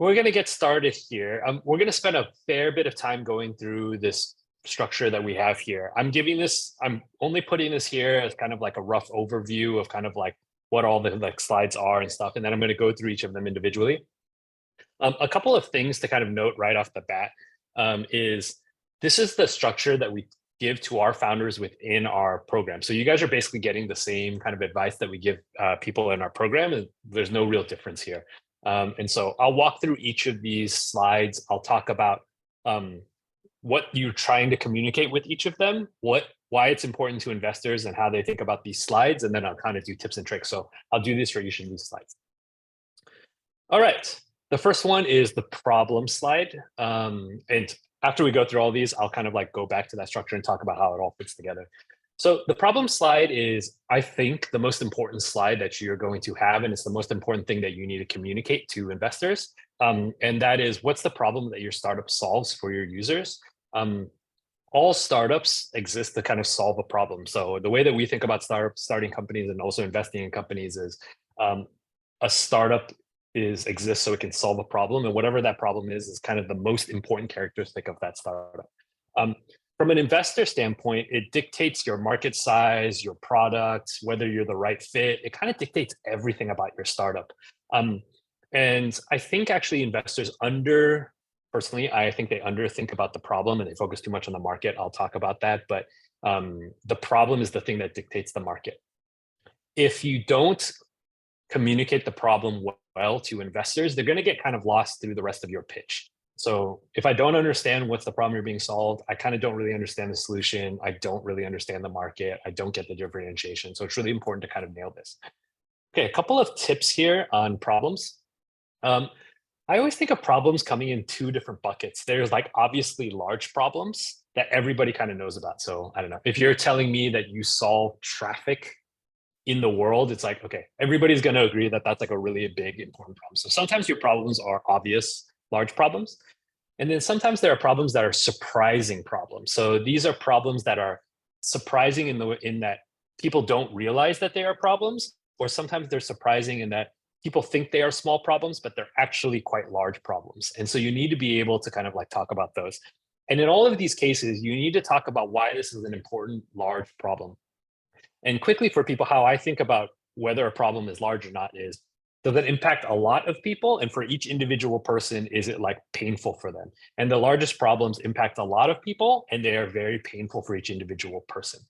We're going to get started here. We're going to spend a fair bit of time going through this structure that we have here. I'm only putting this here as kind of like a rough overview of kind of like what all the like slides are and stuff. And then I'm going to go through each of them individually. A couple of things to kind of note right off the bat is this is the structure that we give to our founders within our program. So you guys are basically getting the same kind of advice that we give people in our program, and there's no real difference here. And so I'll walk through each of these slides. I'll talk about what you're trying to communicate with each of them, why it's important to investors and how they think about these slides, and then I'll kind of do tips and tricks. So I'll do this for each of these slides. All right, the first one is the problem slide. And after we go through all these, I'll kind of like go back to that structure and talk about how it all fits together. So the problem slide is, I think, the most important slide that you're going to have, and it's the most important thing that you need to communicate to investors. And that is, what's the problem that your startup solves for your users? All startups exist to kind of solve a problem. So the way that we think about starting companies and also investing in companies is a startup exists so it can solve a problem, and whatever that problem is kind of the most important characteristic of that startup. From an investor standpoint, it dictates your market size, your product, whether you're the right fit. It kind of dictates everything about your startup. And I think actually investors personally, I think they underthink about the problem and they focus too much on the market. I'll talk about that, but the problem is the thing that dictates the market. If you don't communicate the problem well to investors, they're going to get kind of lost through the rest of your pitch. So if I don't understand what's the problem you're being solved, I kind of don't really understand the solution. I don't really understand the market. I don't get the differentiation. So it's really important to kind of nail this. Okay, a couple of tips here on problems. I always think of problems coming in two different buckets. There's like obviously large problems that everybody kind of knows about. So I don't know, if you're telling me that you solve traffic in the world, it's like, okay, everybody's going to agree that that's like a really big, important problem. So sometimes your problems are obvious, large problems. And then sometimes there are problems that are surprising problems. So these are problems that are surprising in that people don't realize that they are problems, or sometimes they're surprising in that people think they are small problems, but they're actually quite large problems. And so you need to be able to kind of like talk about those. And in all of these cases, you need to talk about why this is an important, large problem. And quickly for people, how I think about whether a problem is large or not is, does it impact a lot of people? And for each individual person, is it like painful for them? And the largest problems impact a lot of people, and they are very painful for each individual person.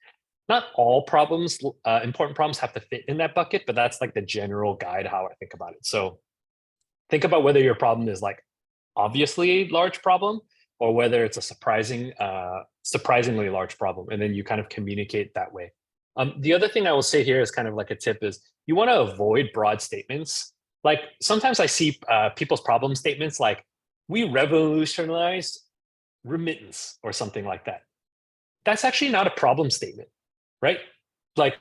Not all problems, important problems have to fit in that bucket, but that's like the general guide how I think about it. So think about whether your problem is like obviously a large problem, or whether it's a surprisingly large problem. And then you kind of communicate that way. The other thing I will say here is kind of like a tip is, you want to avoid broad statements. Like sometimes I see people's problem statements like, we revolutionized remittance or something like that. That's actually not a problem statement, right? Like,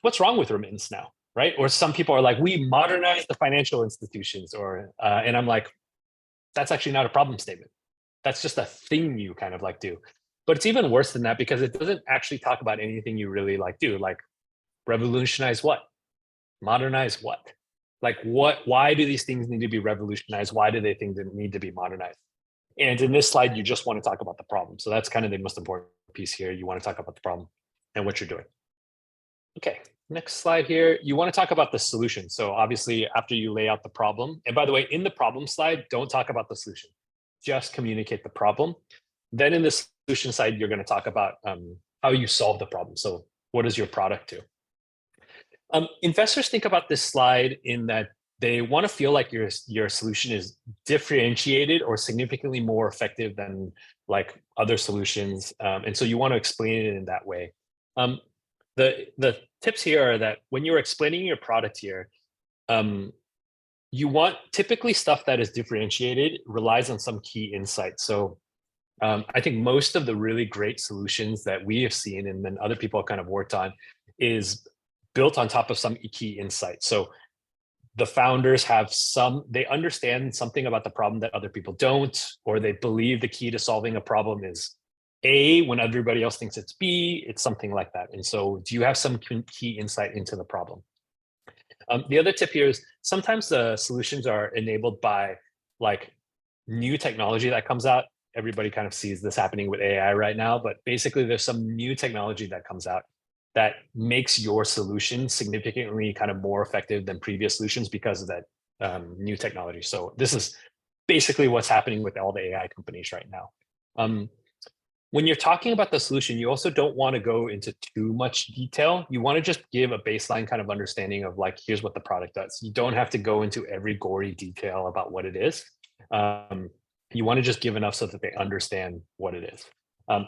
what's wrong with remittance now, right? Or some people are like, we modernized the financial institutions, and I'm like, that's actually not a problem statement. That's just a thing you kind of like do. But it's even worse than that, because it doesn't actually talk about anything you really like do, like revolutionize what? Modernize what? Like why do these things need to be revolutionized? Why do they think they need to be modernized? And in this slide, you just want to talk about the problem. So that's kind of the most important piece here. You want to talk about the problem and what you're doing. Okay, next slide here. You want to talk about the solution. So obviously after you lay out the problem, and by the way, in the problem slide, don't talk about the solution, just communicate the problem. Then in the solution side, you're going to talk about how you solve the problem. So what does your product do? Investors think about this slide in that they want to feel like your solution is differentiated or significantly more effective than like other solutions. And so you want to explain it in that way. The tips here are that when you're explaining your product here, you want typically stuff that is differentiated relies on some key insight. So I think most of the really great solutions that we have seen and then other people have kind of worked on is built on top of some key insight. So the founders they understand something about the problem that other people don't, or they believe the key to solving a problem is A when everybody else thinks it's B. It's something like that. And so do you have some key insight into the problem? The other tip here is sometimes the solutions are enabled by like new technology that comes out. Everybody kind of sees this happening with AI right now, but basically there's some new technology that comes out that makes your solution significantly kind of more effective than previous solutions because of that new technology. So this is basically what's happening with all the AI companies right now. When you're talking about the solution, you also don't want to go into too much detail. You want to just give a baseline kind of understanding of like, here's what the product does. You don't have to go into every gory detail about what it is. You want to just give enough so that they understand what it is.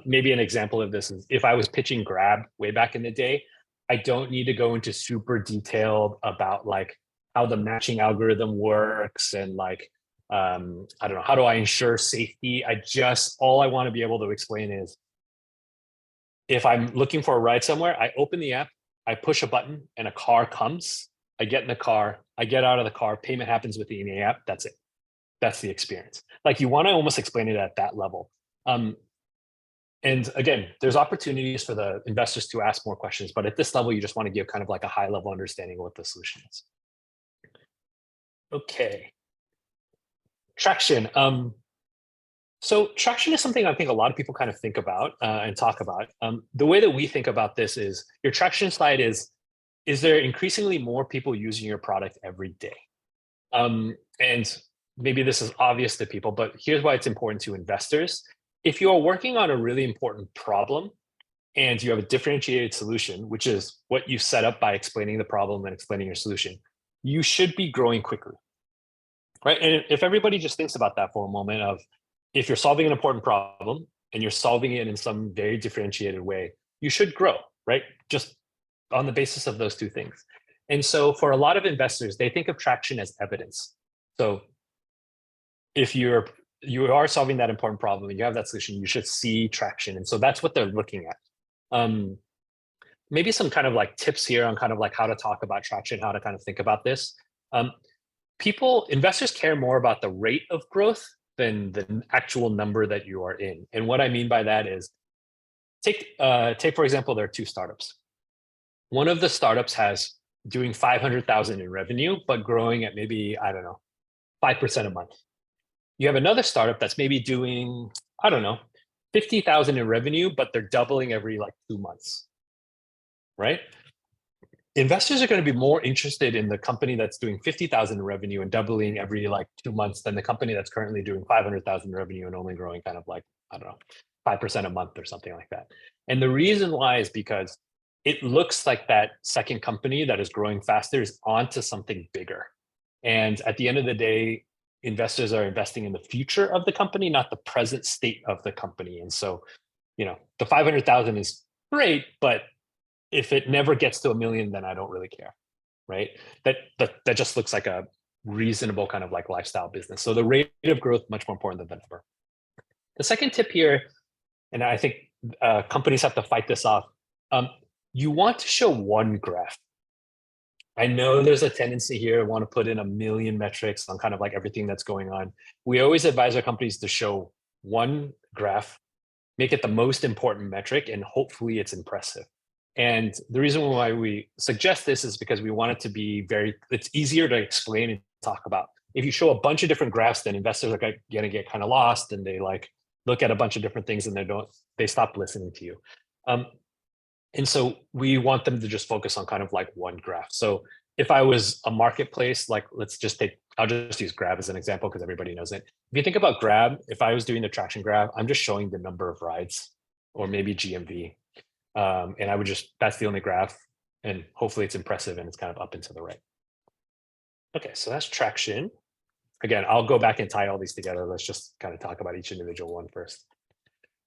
Maybe an example of this is if I was pitching Grab way back in the day, I don't need to go into super detailed about like how the matching algorithm works and like, I don't know, how do I ensure safety? All I want to be able to explain is if I'm looking for a ride somewhere, I open the app, I push a button and a car comes, I get in the car, I get out of the car, payment happens within the app, that's it. That's the experience. Like you want to almost explain it at that level. And again, there's opportunities for the investors to ask more questions, but at this level, you just want to give kind of like a high level understanding of what the solution is. Okay. Traction. So traction is something I think a lot of people kind of think about and talk about. The way that we think about this is your traction slide is there increasingly more people using your product every day? And maybe this is obvious to people, but here's why it's important to investors. If you are working on a really important problem and you have a differentiated solution, which is what you set up by explaining the problem and explaining your solution, you should be growing quickly. Right. And if everybody just thinks about that for a moment of if you're solving an important problem and you're solving it in some very differentiated way, you should grow, right? Just on the basis of those two things. And so for a lot of investors, they think of traction as evidence. So if you are solving that important problem and you have that solution, you should see traction. And so that's what they're looking at. Maybe some kind of like tips here on kind of like how to talk about traction, how to kind of think about this. Investors care more about the rate of growth than the actual number that you are in. And what I mean by that is take for example, there are two startups. One of the startups has doing 500,000 in revenue, but growing at maybe, I don't know, 5% a month. You have another startup that's maybe doing, I don't know, 50,000 in revenue, but they're doubling every like 2 months, right? Investors are going to be more interested in the company that's doing 50,000 in revenue and doubling every like 2 months than the company that's currently doing 500,000 in revenue and only growing kind of like, I don't know, 5% a month or something like that. And the reason why is because it looks like that second company that is growing faster is onto something bigger. And at the end of the day, investors are investing in the future of the company, not the present state of the company. And so, the 500,000 is great, but if it never gets to 1 million, then I don't really care, right? That just looks like a reasonable kind of like lifestyle business. So the rate of growth much more important than the number. The second tip here, and I think companies have to fight this off. You want to show one graph. I know there's a tendency here to want to put in 1 million metrics on kind of like everything that's going on. We always advise our companies to show one graph, make it the most important metric, and hopefully it's impressive. And the reason why we suggest this is because we want it to be it's easier to explain and talk about. If you show a bunch of different graphs, then investors are going to get kind of lost and they like look at a bunch of different things and they stop listening to you. And so we want them to just focus on kind of like one graph. So if I was a marketplace, like I'll just use Grab as an example because everybody knows it. If you think about Grab, if I was doing the traction graph, I'm just showing the number of rides or maybe GMV. And that's the only graph, and hopefully it's impressive and it's kind of up and to the right. Okay, so that's traction. Again, I'll go back and tie all these together. Let's just kind of talk about each individual one first.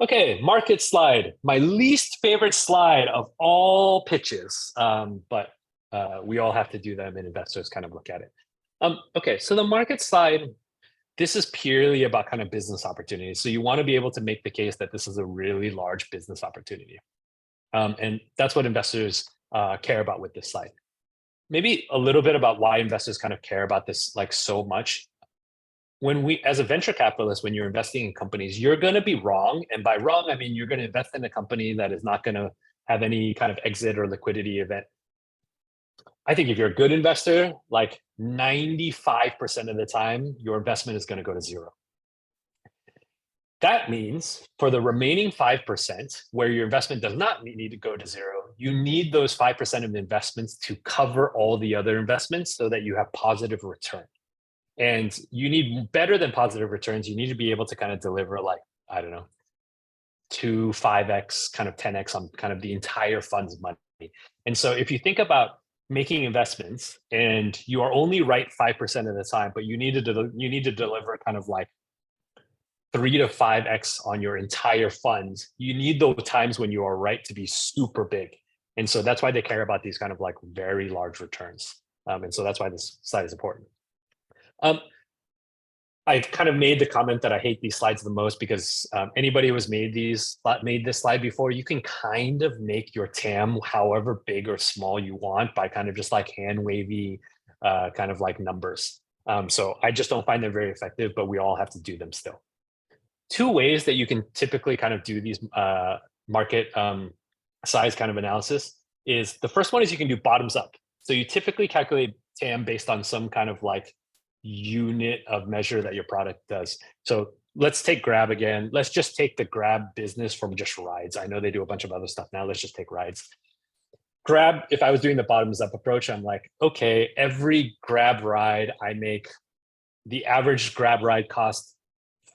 Okay, market slide. My least favorite slide of all pitches, but we all have to do them and investors kind of look at it. Okay, so the market slide, this is purely about kind of business opportunities. So you want to be able to make the case that this is a really large business opportunity. And that's what investors care about with this slide. Maybe a little bit about why investors kind of care about this like so much. As a venture capitalist, when you're investing in companies, you're going to be wrong. And by wrong, I mean, you're going to invest in a company that is not going to have any kind of exit or liquidity event. I think if you're a good investor, like 95% of the time, your investment is going to go to zero. That means for the remaining 5%, where your investment does not need to go to zero, you need those 5% of investments to cover all the other investments so that you have positive return. And you need better than positive returns. You need to be able to kind of deliver like, I don't know, 2, 5x, kind of 10x on kind of the entire fund's money. And so if you think about making investments and you are only right 5% of the time, but you need to deliver kind of like 3 to 5x on your entire fund, you need those times when you are right to be super big. And so that's why they care about these kind of like very large returns. And so that's why this slide is important. I kind of made the comment that I hate these slides the most because anybody who has made this slide before, you can kind of make your TAM however big or small you want by kind of just like hand wavy kind of like numbers. So I just don't find them very effective, but we all have to do them still. 2 ways that you can typically kind of do these market size kind of analysis is the first one is you can do bottoms up. So you typically calculate TAM based on some kind of like unit of measure that your product does. So let's take Grab again. Let's just take the Grab business from just rides. I know they do a bunch of other stuff now. Let's just take rides. Grab, if I was doing the bottoms up approach, I'm like, okay, every Grab ride I make, the average Grab ride costs,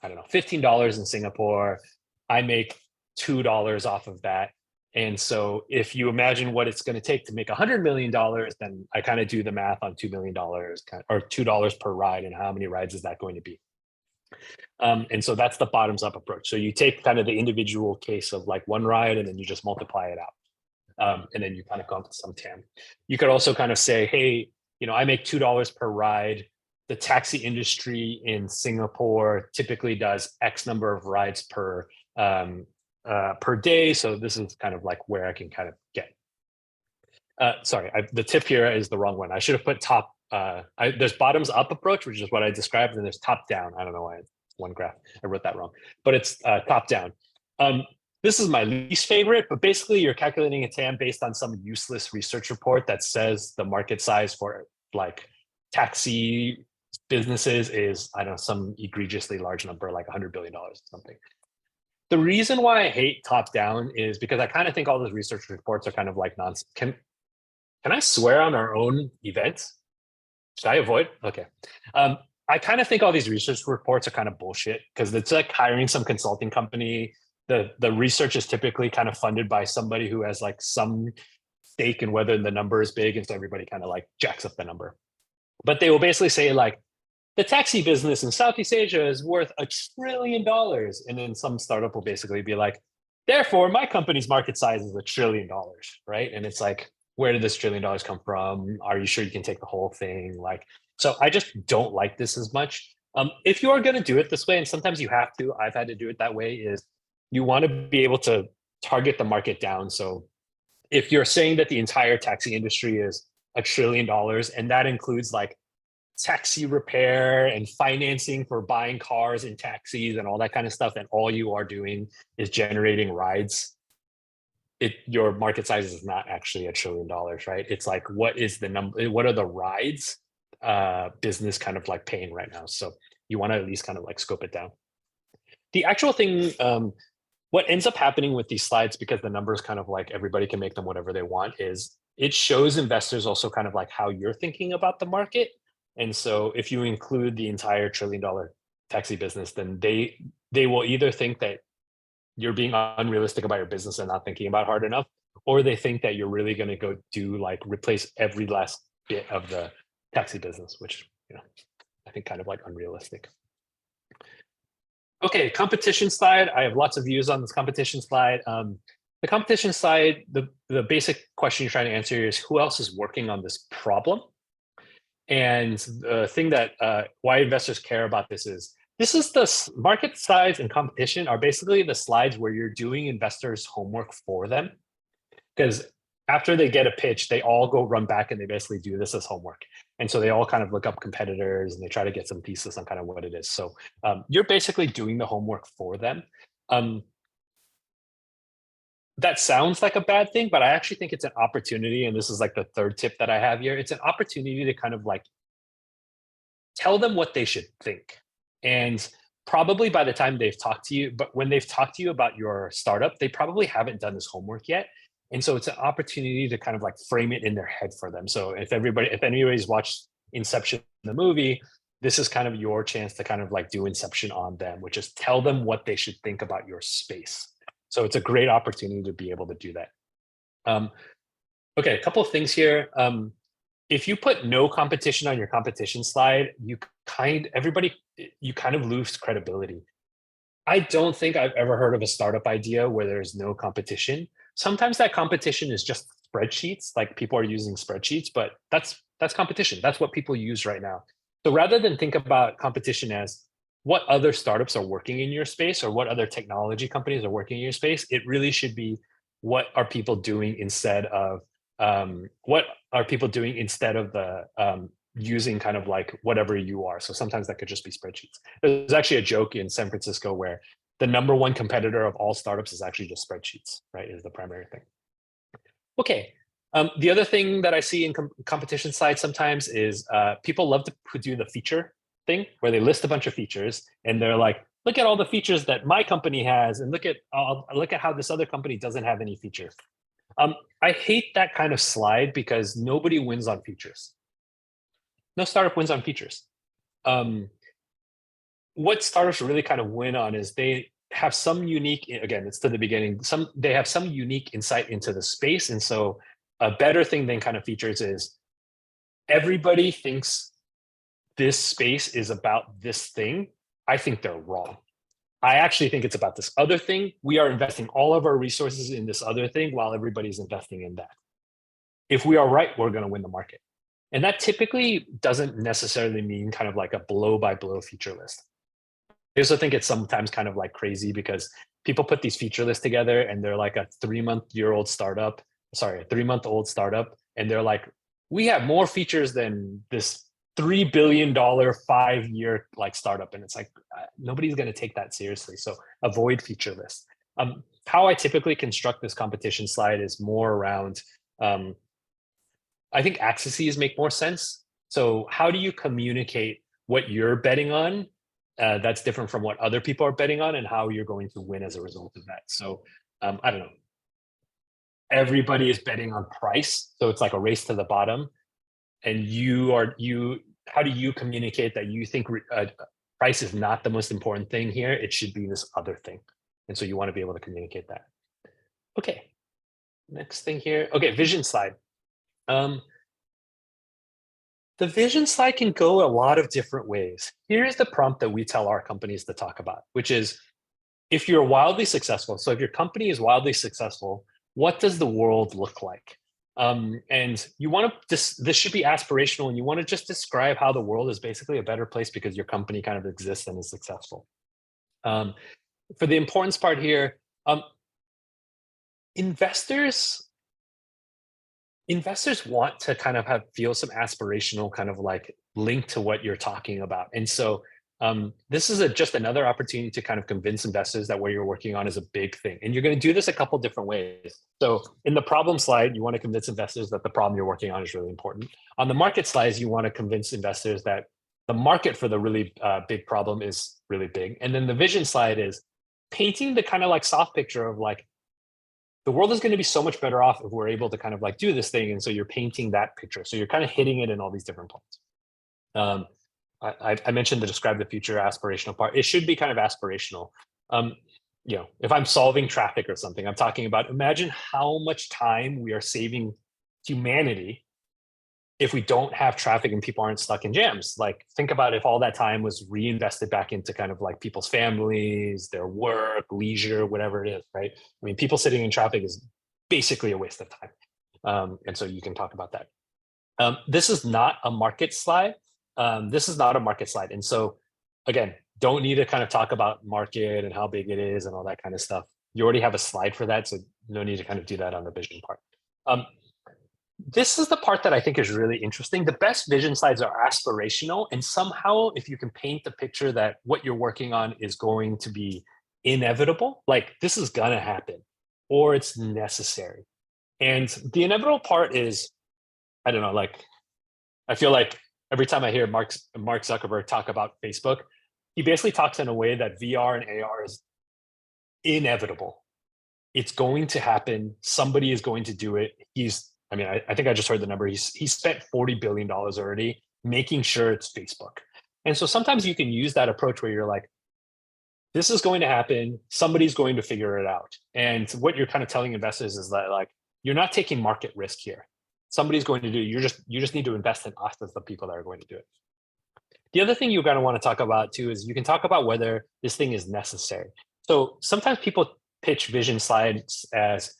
I don't know, $15 in Singapore. I make $2 off of that. And so if you imagine what it's going to take to make $100 million, then I kind of do the math on $2 million or $2 per ride. And how many rides is that going to be? And so that's the bottoms up approach. So you take kind of the individual case of like one ride and then you just multiply it out. And then you kind of come up with some TAM. You could also kind of say, hey, I make $2 per ride. The taxi industry in Singapore typically does X number of rides per day. So this is kind of like where I can kind of get. Sorry, the tip here is the wrong one. I should have put top. There's bottoms up approach, which is what I described, and there's top down. I don't know why it's one graph. I wrote that wrong, but it's top down. This is my least favorite, but basically you're calculating a TAM based on some useless research report that says the market size for like taxi businesses is, I don't know, some egregiously large number, like $100 billion or something. The reason why I hate top down is because I kind of think all those research reports are kind of like nonsense. Can I swear on our own event? Should I avoid? Okay. I kind of think all these research reports are kind of bullshit because it's like hiring some consulting company. The research is typically kind of funded by somebody who has like some stake in whether the number is big. And so everybody kind of like jacks up the number. But they will basically say like, the taxi business in Southeast Asia is worth $1 trillion. And then some startup will basically be like, therefore, my company's market size is $1 trillion, right? And it's like, where did this $1 trillion come from? Are you sure you can take the whole thing? Like, so I just don't like this as much. If you are going to do it this way, and sometimes you have to, I've had to do it that way, is you want to be able to target the market down. So if you're saying that the entire taxi industry is $1 trillion, and that includes like taxi repair and financing for buying cars and taxis and all that kind of stuff, and all you are doing is generating rides, your market size is not actually $1 trillion, right? It's like, what is the number? What are the rides business kind of like paying right now? So you want to at least kind of like scope it down. The actual thing, what ends up happening with these slides, because the numbers kind of like everybody can make them whatever they want, is it shows investors also kind of like how you're thinking about the market. And so if you include the entire $1 trillion taxi business, then they will either think that you're being unrealistic about your business and not thinking about it hard enough, or they think that you're really going to go do like replace every last bit of the taxi business, which, I think kind of like unrealistic. Okay, competition slide. I have lots of views on this competition slide. The competition slide, the basic question you're trying to answer is who else is working on this problem? And the thing that why investors care about this is the market size and competition are basically the slides where you're doing investors' homework for them. Because after they get a pitch, they all go run back and they basically do this as homework. And so they all kind of look up competitors and they try to get some thesis on kind of what it is. So you're basically doing the homework for them. that sounds like a bad thing, but I actually think it's an opportunity. And this is like the third tip that I have here. It's an opportunity to kind of like tell them what they should think. And probably by the time they've talked to you, but when they've talked to you about your startup, they probably haven't done this homework yet. And so it's an opportunity to kind of like frame it in their head for them. So if anybody's watched Inception, the movie, this is kind of your chance to kind of like do Inception on them, which is tell them what they should think about your space. So it's a great opportunity to be able to do that. Okay, a couple of things here. If you put no competition on your competition slide, you kind of lose credibility. I don't think I've ever heard of a startup idea where there's no competition. Sometimes that competition is just spreadsheets, like people are using spreadsheets, but that's competition. That's what people use right now. So rather than think about competition as what other startups are working in your space or what other technology companies are working in your space, it really should be what are people doing instead of the using kind of like whatever you are. So sometimes that could just be spreadsheets. There's actually a joke in San Francisco where the number one competitor of all startups is actually just spreadsheets, right? Is the primary thing. Okay. The other thing that I see in competition sites sometimes is people love to do the feature thing where they list a bunch of features and they're like, look at all the features that my company has and look at how this other company doesn't have any features. I hate that kind of slide because nobody wins on features. No startup wins on features. What startups really kind of win on is they have some unique, again, it's to the beginning, they have some unique insight into the space. And so a better thing than kind of features is everybody thinks this space is about this thing. I think they're wrong. I actually think it's about this other thing. We are investing all of our resources in this other thing while everybody's investing in that. If we are right, we're going to win the market. And that typically doesn't necessarily mean kind of like a blow by blow feature list. I also think it's sometimes kind of like crazy because people put these feature lists together and they're like a 3-month-old startup, and they're like, we have more features than this $3 billion 5-year like startup. And it's like, nobody's going to take that seriously. So avoid feature lists. How I typically construct this competition slide is more around, I think axes make more sense. So how do you communicate what you're betting on that's different from what other people are betting on and how you're going to win as a result of that? So I don't know. Everybody is betting on price. So it's like a race to the bottom. And how do you communicate that you think price is not the most important thing here? It should be this other thing. And so you want to be able to communicate that. Okay, next thing here. Okay, vision slide. The vision slide can go a lot of different ways. Here's the prompt that we tell our companies to talk about, which is if you're wildly successful, so if your company is wildly successful, what does the world look like? And you want to, this should be aspirational, and you want to just describe how the world is basically a better place because your company kind of exists and is successful. For the importance part here, investors want to kind of feel some aspirational kind of like link to what you're talking about. And so this is just another opportunity to kind of convince investors that what you're working on is a big thing. And you're going to do this a couple different ways. So in the problem slide, you want to convince investors that the problem you're working on is really important. On the market slides, you want to convince investors that the market for the really big problem is really big. And then the vision slide is painting the kind of like soft picture of like, the world is going to be so much better off if we're able to kind of like do this thing. And so you're painting that picture. So you're kind of hitting it in all these different points. I mentioned the describe the future aspirational part. It should be kind of aspirational. If I'm solving traffic or something, I'm talking about, imagine how much time we are saving humanity if we don't have traffic and people aren't stuck in jams. Like, think about if all that time was reinvested back into kind of like people's families, their work, leisure, whatever it is, right? I mean, people sitting in traffic is basically a waste of time. And so you can talk about that. This is not a market slide. And so again, don't need to kind of talk about market and how big it is and all that kind of stuff. You already have a slide for that. So no need to kind of do that on the vision part. This is the part that I think is really interesting. The best vision slides are aspirational. And somehow, if you can paint the picture that what you're working on is going to be inevitable, like this is going to happen. or it's necessary. And the inevitable part is, I don't know, like, I feel like every time I hear Mark Zuckerberg talk about Facebook, he basically talks in a way that VR and AR is inevitable. It's going to happen. Somebody is going to do it. I think I just heard the number. He spent $40 billion already making sure it's Facebook. And so sometimes you can use that approach where you're like, this is going to happen. Somebody's going to figure it out. And what you're kind of telling investors is that, like, you're not taking market risk here. Somebody's going to do it. You just need to invest in us as the people that are going to do it. The other thing you're going to want to talk about too is you can talk about whether this thing is necessary. So sometimes people pitch vision slides as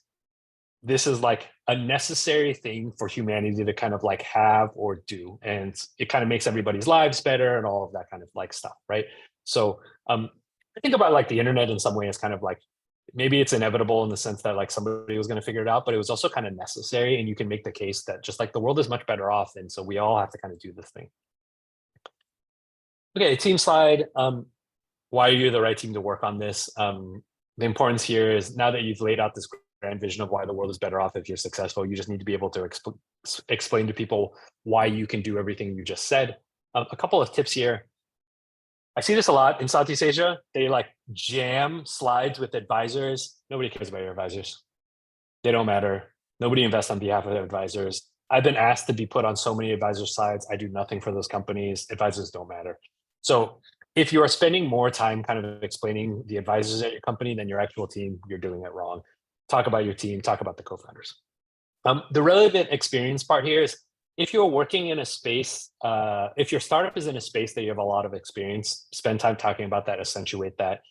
this is like a necessary thing for humanity to kind of like have or do. And it kind of makes everybody's lives better and all of that kind of like stuff, right? So I think about like the internet in some way as kind of like, maybe it's inevitable in the sense that like somebody was going to figure it out, but it was also kind of necessary. And you can make the case that just like the world is much better off. And so we all have to kind of do this thing. Okay, team slide. Why are you the right team to work on this? The importance here is now that you've laid out this grand vision of why the world is better off if you're successful, you just need to be able to explain to people why you can do everything you just said. A couple of tips here. I see this a lot in Southeast Asia. They like jam slides with advisors. Nobody cares about your advisors. They don't matter. Nobody invests on behalf of their advisors. I've been asked to be put on so many advisor slides. I do nothing for those companies. Advisors don't matter. So if you are spending more time kind of explaining the advisors at your company than your actual team, you're doing it wrong. Talk about your team, talk about the co-founders. The relevant experience part here is if you're working in a space, if your startup is in a space that you have a lot of experience, spend time talking about that, accentuate that.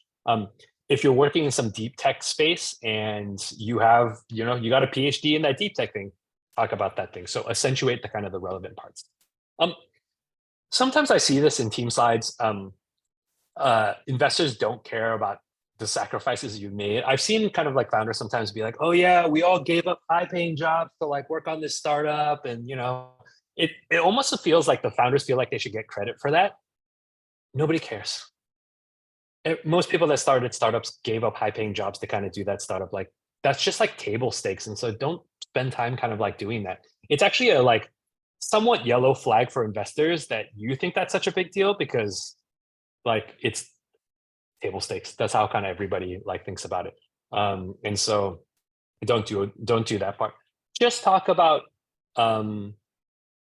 If you're working in some deep tech space and you have, you got a PhD in that deep tech thing, talk about that thing. So accentuate the kind of the relevant parts. Sometimes I see this in team slides. Investors don't care about the sacrifices you made. I've seen kind of like founders sometimes be like, oh yeah, we all gave up high-paying jobs to like work on this startup. And it almost feels like the founders feel like they should get credit for that. Nobody cares. Most people that started startups gave up high-paying jobs to kind of do that startup. Like that's just like table stakes. And so don't spend time kind of like doing that. It's actually a like somewhat yellow flag for investors that you think that's such a big deal because like it's table stakes. That's how kind of everybody like thinks about it. And so don't do that part. Just talk about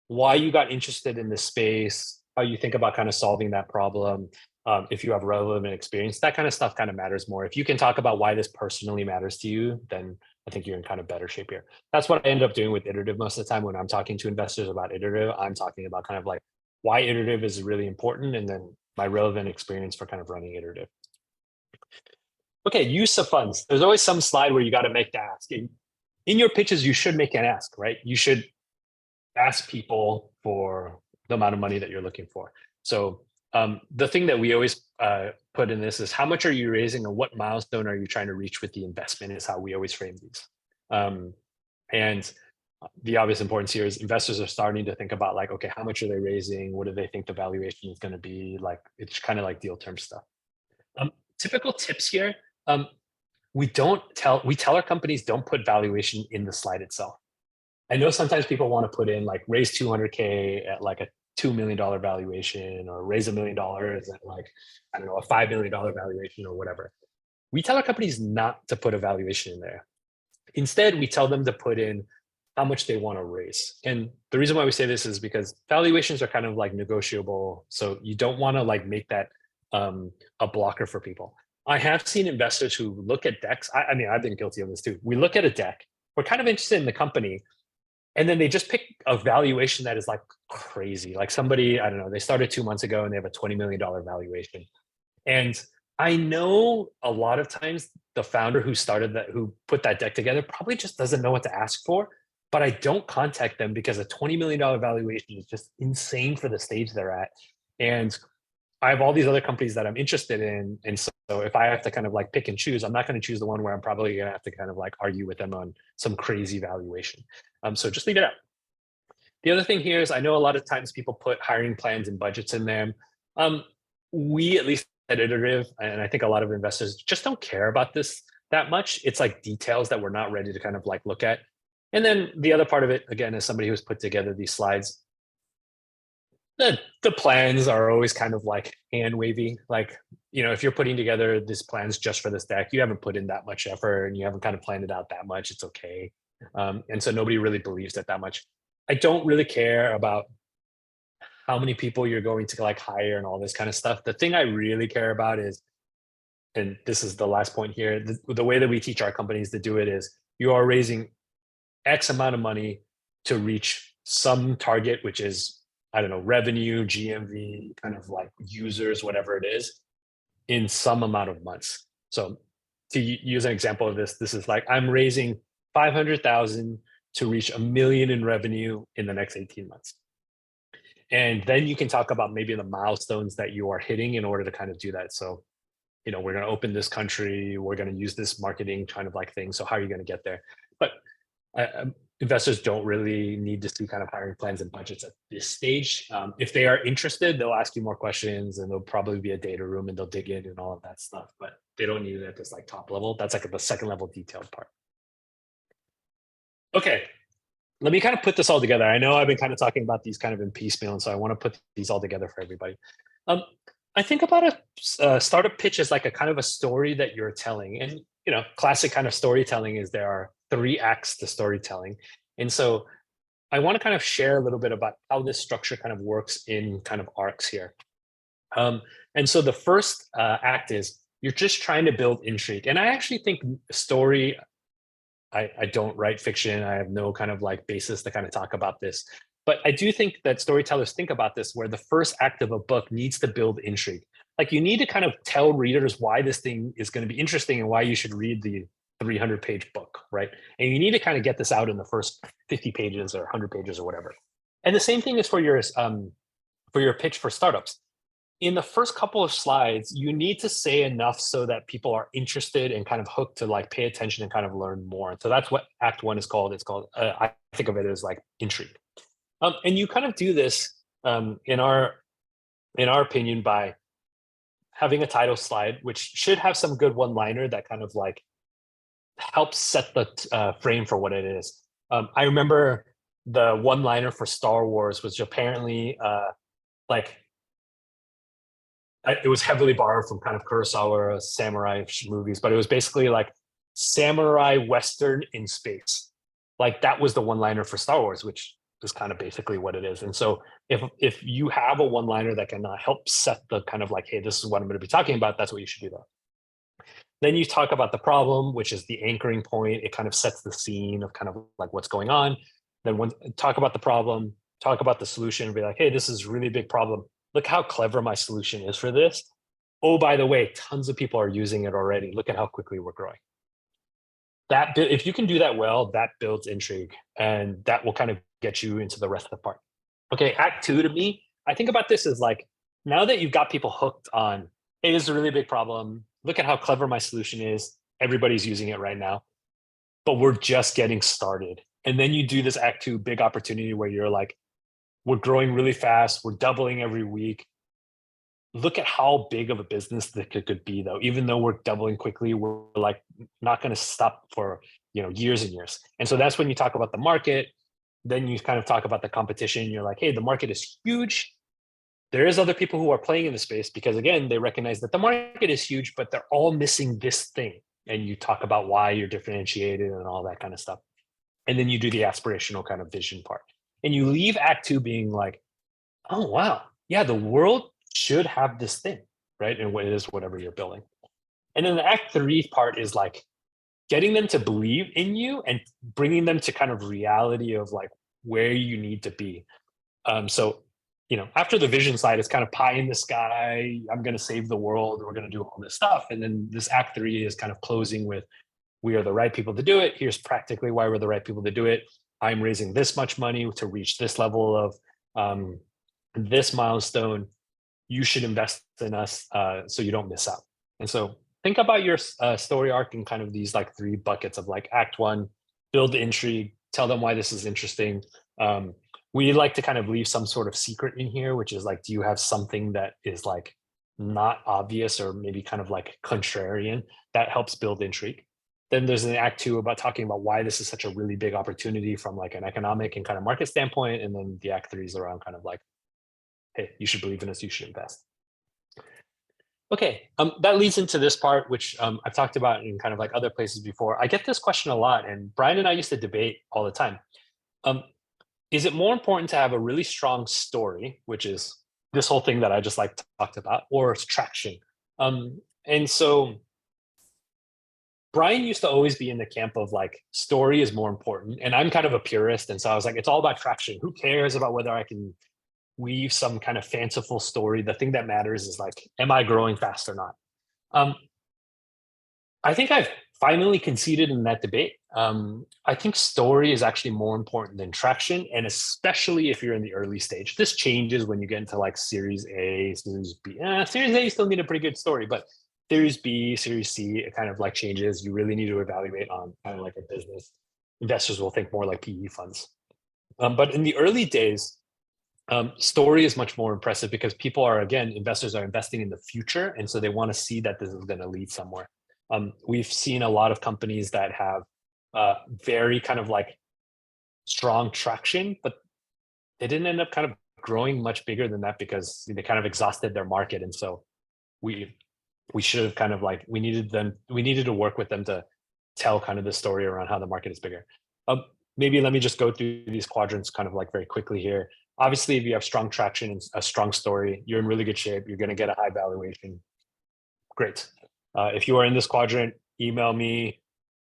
why you got interested in this space, how you think about kind of solving that problem. If you have relevant experience, that kind of stuff kind of matters more. If you can talk about why this personally matters to you, then I think you're in kind of better shape here. That's what I end up doing with Iterative most of the time when I'm talking to investors about Iterative. I'm talking about kind of like why Iterative is really important and then my relevant experience for kind of running Iterative. Okay, use of funds. There's always some slide where you got to make the ask. In your pitches, you should make an ask, right? You should ask people for the amount of money that you're looking for. So the thing that we always put in this is how much are you raising and what milestone are you trying to reach with the investment is how we always frame these. And the obvious importance here is investors are starting to think about like, okay, how much are they raising? What do they think the valuation is going to be? Like, it's kind of like deal term stuff. Typical tips here. We tell our companies don't put valuation in the slide itself. I know sometimes people want to put in like raise 200K at like a $2 million valuation or raise $1 million at like, I don't know, a $5 million valuation or whatever. We tell our companies not to put a valuation in there. Instead, we tell them to put in how much they want to raise. And the reason why we say this is because valuations are kind of like negotiable. So you don't want to like make that a blocker for people. I have seen investors who look at decks. I mean, I've been guilty of this too. We look at a deck, we're kind of interested in the company, and then they just pick a valuation that is like crazy. Like somebody, I don't know, they started 2 months ago and they have a $20 million valuation. And I know a lot of times the founder who put that deck together probably just doesn't know what to ask for, but I don't contact them because a $20 million valuation is just insane for the stage they're at. And I have all these other companies that I'm interested in. And so if I have to kind of like pick and choose, I'm not going to choose the one where I'm probably going to have to kind of like argue with them on some crazy valuation. So just leave it out. The other thing here is I know a lot of times people put hiring plans and budgets in them. We, at least at Iterative, and I think a lot of investors just don't care about this, that much. It's like details that we're not ready to kind of like look at. And then the other part of it, again, as somebody who's put together these slides, the plans are always kind of like hand wavy. Like, if you're putting together these plans just for this deck, you haven't put in that much effort and you haven't kind of planned it out that much. It's okay. And so nobody really believes it that much. I don't really care about how many people you're going to like hire and all this kind of stuff. The thing I really care about is, and this is the last point here, the way that we teach our companies to do it is you are raising X amount of money to reach some target, which is, I don't know, revenue, GMV, kind of like users, whatever it is, in some amount of months. So to use an example of this, this is like, I'm raising 500,000 to reach 1 million in revenue in the next 18 months. And then you can talk about maybe the milestones that you are hitting in order to kind of do that. So, we're going to open this country, we're going to use this marketing kind of like thing. So how are you going to get there? But investors don't really need to see kind of hiring plans and budgets at this stage. If they are interested, they'll ask you more questions and there'll probably be a data room and they'll dig in and all of that stuff, but they don't need it at this like top level. That's like the second level detailed part. Okay, let me kind of put this all together. I know I've been kind of talking about these kind of in piecemeal, and so I want to put these all together for everybody. I think about a startup pitch as like a kind of a story that you're telling. And, classic kind of storytelling is there are 3 acts to storytelling. And so I want to kind of share a little bit about how this structure kind of works in kind of arcs here. And so the first act is you're just trying to build intrigue. And I actually think story, I don't write fiction. I have no kind of like basis to kind of talk about this. But I do think that storytellers think about this where the first act of a book needs to build intrigue. Like you need to kind of tell readers why this thing is going to be interesting and why you should read the 300-page book, right? And you need to kind of get this out in the first 50 pages or 100 pages or whatever. And the same thing is for your pitch for startups. In the first couple of slides, you need to say enough so that people are interested and kind of hooked to like pay attention and kind of learn more. And so that's what Act 1 is called. It's called, I think of it as like intrigue. And you kind of do this in our opinion by having a title slide, which should have some good one-liner that kind of like helps set the frame for what it is. I remember the one-liner for Star Wars was apparently it was heavily borrowed from kind of Kurosawa samurai movies, but it was basically like samurai Western in space. Like that was the one-liner for Star Wars, which is kind of basically what it is. And so if you have a one-liner that can help set the kind of like, hey, this is what I'm going to be talking about, that's what you should do though. Then you talk about the problem, which is the anchoring point. It kind of sets the scene of kind of like what's going on. Then talk about the problem, talk about the solution, and be like, hey, this is a really big problem. Look how clever my solution is for this. Oh, by the way, tons of people are using it already. Look at how quickly we're growing. If you can do that well, that builds intrigue, and that will kind of get you into the rest of the part. Okay, Act 2 to me, I think about this as like, now that you've got people hooked on, hey, this is a really big problem. Look at how clever my solution is. Everybody's using it right now, but we're just getting started. And then you do this Act 2 big opportunity where you're like, we're growing really fast. We're doubling every week. Look at how big of a business that could be though. Even though we're doubling quickly, we're like not going to stop for years and years. And so that's when you talk about the market. Then you kind of talk about the competition. You're like, hey, the market is huge. There is other people who are playing in the space because again, they recognize that the market is huge, but they're all missing this thing. And you talk about why you're differentiated and all that kind of stuff. And then you do the aspirational kind of vision part. And you leave Act 2 being like, oh, wow. Yeah, the world should have this thing, right? And what it is, whatever you're building. And then the Act 3 part is like getting them to believe in you and bringing them to kind of reality of like where you need to be. So, after the vision slide, it's kind of pie in the sky. I'm going to save the world. We're going to do all this stuff. And then this Act 3 is kind of closing with, we are the right people to do it. Here's practically why we're the right people to do it. I'm raising this much money to reach this level of this milestone. You should invest in us so you don't miss out. And so think about your story arc in kind of these like 3 buckets of like Act 1, build intrigue, tell them why this is interesting. We like to kind of leave some sort of secret in here, which is like, do you have something that is like not obvious or maybe kind of like contrarian that helps build intrigue? Then there's an act two about talking about why this is such a really big opportunity from like an economic and kind of market standpoint. And then the act three is around kind of like, hey, you should believe in us, you should invest. Okay, that leads into this part, which I've talked about in kind of like other places before. I get this question a lot, and Brian and I used to debate all the time. Is it more important to have a really strong story, which is this whole thing that I just like talked about, or traction? And so Brian used to always be in the camp of like story is more important, and I'm kind of a purist, and so I was like, it's all about traction. Who cares about whether I can weave some kind of fanciful story? The thing that matters is like, am I growing fast or not? I think I've finally conceded in that debate. I think story is actually more important than traction, and especially if you're in the early stage. This changes when you get into like Series A, Series B. Series A, you still need a pretty good story, but Series B, Series C, it kind of like changes. You really need to evaluate on kind of like a business. Investors will think more like PE funds. But in the early days, story is much more impressive because people are, again, investors are investing in the future. And so they want to see that this is going to lead somewhere. We've seen a lot of companies that have very kind of like strong traction, but they didn't end up kind of growing much bigger than that because they kind of exhausted their market. And so we should have kind of like, we needed to work with them to tell kind of the story around how the market is bigger. Maybe let me just go through these quadrants kind of like very quickly here. Obviously, if you have strong traction and a strong story, you're in really good shape. You're going to get a high valuation. Great. If you are in this quadrant, email me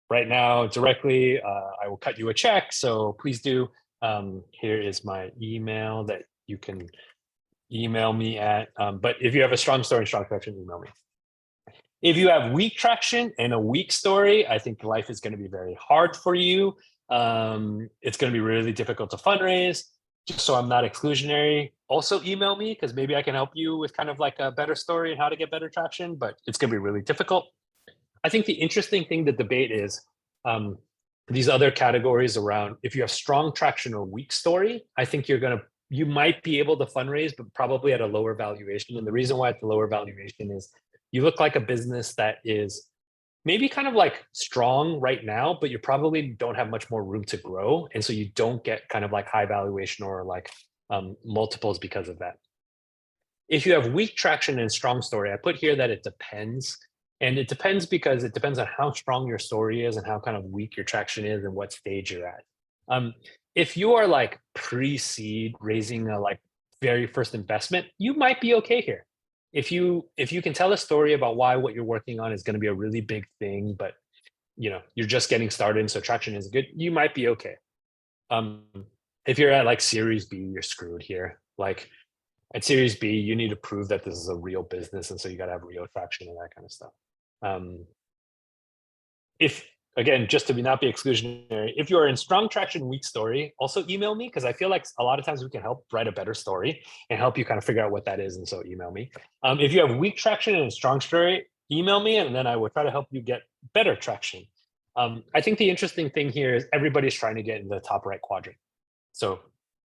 right now directly. I will cut you a check. So please do. Here is my email that you can email me at. But if you have a strong story and strong traction, email me. If you have weak traction and a weak story, I think life is going to be very hard for you. It's going to be really difficult to fundraise. Just so I'm not exclusionary, also email me because maybe I can help you with kind of like a better story and how to get better traction, but it's going to be really difficult. I think the interesting thing to debate is these other categories around if you have strong traction or weak story, I think you might be able to fundraise, but probably at a lower valuation. And the reason why it's a lower valuation is you look like a business that is maybe kind of like strong right now, but you probably don't have much more room to grow. And so you don't get kind of like high valuation or like multiples because of that. If you have weak traction and strong story, I put here that it depends. And it depends because it depends on how strong your story is and how kind of weak your traction is and what stage you're at. If you are like pre-seed raising a like very first investment, you might be okay here. If you can tell a story about why what you're working on is going to be a really big thing, but you're just getting started and so traction is good, you might be okay. If you're at like Series B, you're screwed here. Like at Series B, you need to prove that this is a real business, and so you got to have real traction and that kind of stuff. If again, just to not be exclusionary, if you are in strong traction, weak story, also email me because I feel like a lot of times we can help write a better story and help you kind of figure out what that is. And so email me. If you have weak traction and a strong story, email me, and then I will try to help you get better traction. I think the interesting thing here is everybody's trying to get in the top right quadrant. So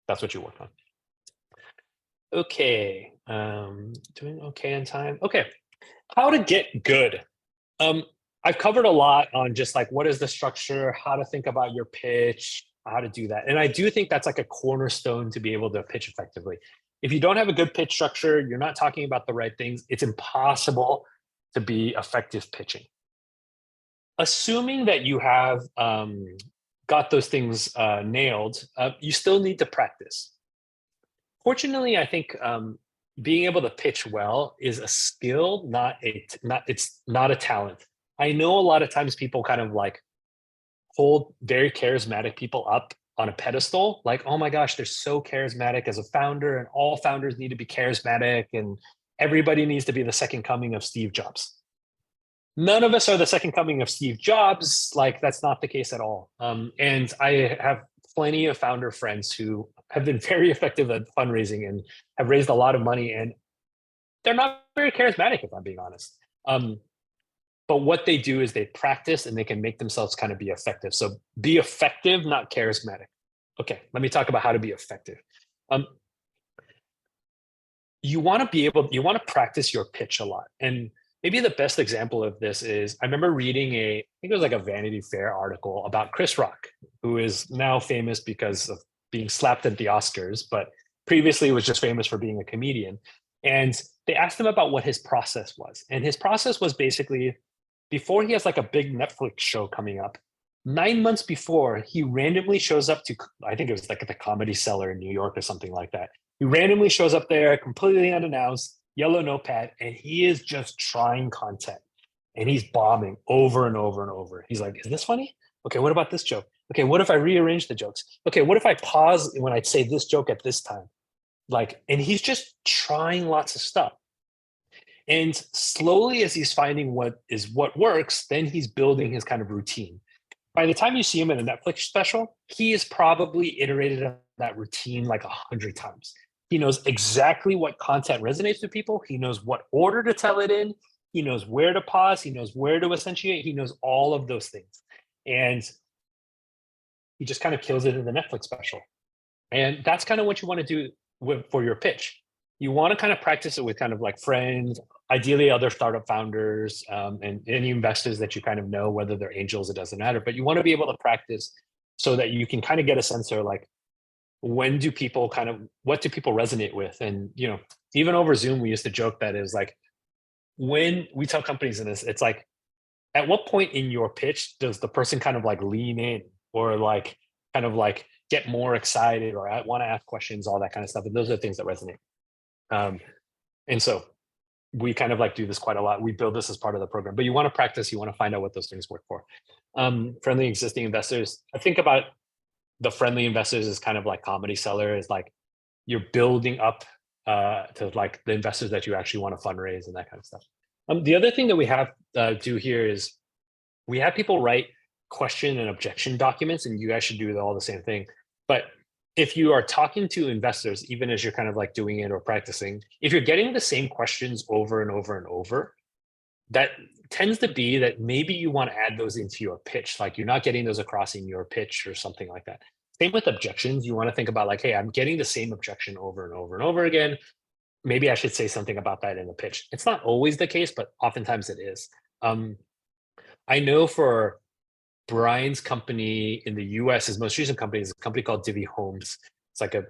that's what you work on. Okay, doing okay on time. Okay, how to get good. I've covered a lot on just like what is the structure, how to think about your pitch, how to do that. And I do think that's like a cornerstone to be able to pitch effectively. If you don't have a good pitch structure, you're not talking about the right things, it's impossible to be effective pitching. Assuming that you have got those things nailed, you still need to practice. Fortunately, I think being able to pitch well is a skill, it's not a talent. I know a lot of times people kind of like hold very charismatic people up on a pedestal, like, oh my gosh, they're so charismatic as a founder, and all founders need to be charismatic, and everybody needs to be the second coming of Steve Jobs. None of us are the second coming of Steve Jobs. Like, that's not the case at all. And I have plenty of founder friends who have been very effective at fundraising and have raised a lot of money, and they're not very charismatic, if I'm being honest. But what they do is they practice and they can make themselves kind of be effective. So be effective, not charismatic. Okay, let me talk about how to be effective. You want to practice your pitch a lot. And maybe the best example of this is I remember reading I think it was like a Vanity Fair article about Chris Rock, who is now famous because of being slapped at the Oscars, but previously was just famous for being a comedian. And they asked him about what his process was. And his process was basically before he has like a big Netflix show coming up, 9 months before, he randomly shows up to, I think it was like at the Comedy Cellar in New York or something like that. He randomly shows up there completely unannounced, yellow notepad, and he is just trying content. And he's bombing over and over and over. He's like, is this funny? Okay, what about this joke? Okay, what if I rearrange the jokes? Okay, what if I pause when I say this joke at this time? Like, and he's just trying lots of stuff. And slowly, as he's finding what works, then he's building his kind of routine. By the time you see him in a Netflix special, he has probably iterated on that routine like 100 times. He knows exactly what content resonates with people. He knows what order to tell it in. He knows where to pause. He knows where to accentuate. He knows all of those things. And he just kind of kills it in the Netflix special. And that's kind of what you want to do for your pitch. You want to kind of practice it with kind of like friends, ideally other startup founders, and any investors that you kind of know, whether they're angels, it doesn't matter. But you want to be able to practice so that you can kind of get a sense of like, what do people resonate with? And, even over Zoom, we used to joke that is like, when we tell companies in this, it's like, at what point in your pitch does the person kind of like lean in or like kind of like get more excited or want to ask questions, all that kind of stuff. And those are the things that resonate. And so we kind of like do this quite a lot. We build this as part of the program, but you want to practice, you want to find out what those things work for. Friendly existing investors. I think about the friendly investors as kind of like Comedy Cellar is like you're building up to like the investors that you actually want to fundraise and that kind of stuff. The other thing that we have do here is we have people write question and objection documents, and you guys should do all the same thing. But if you are talking to investors, even as you're kind of like doing it or practicing, if you're getting the same questions over and over and over, that tends to be that maybe you want to add those into your pitch. Like you're not getting those across in your pitch or something like that. Same with objections. You want to think about like, hey, I'm getting the same objection over and over and over again. Maybe I should say something about that in the pitch. It's not always the case, but oftentimes it is. I know for Brian's company in the US, his most recent company is a company called Divvy Homes. It's like a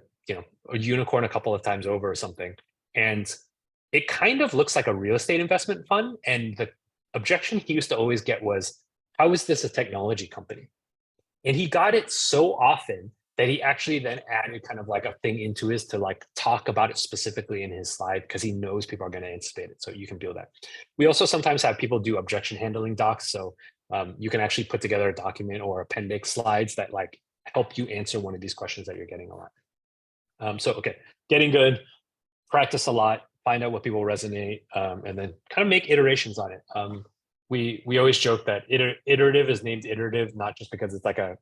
unicorn a couple of times over or something. And it kind of looks like a real estate investment fund. And the objection he used to always get was, how is this a technology company? And he got it so often that he actually then added kind of like a thing into his to like talk about it specifically in his slide because he knows people are going to anticipate it. So you can build that. We also sometimes have people do objection handling docs. So you can actually put together a document or appendix slides that like help you answer one of these questions that you're getting a lot. So, okay, getting good, practice a lot, find out what people resonate, and then kind of make iterations on it. We always joke that iterative is named iterative, not just because it's like a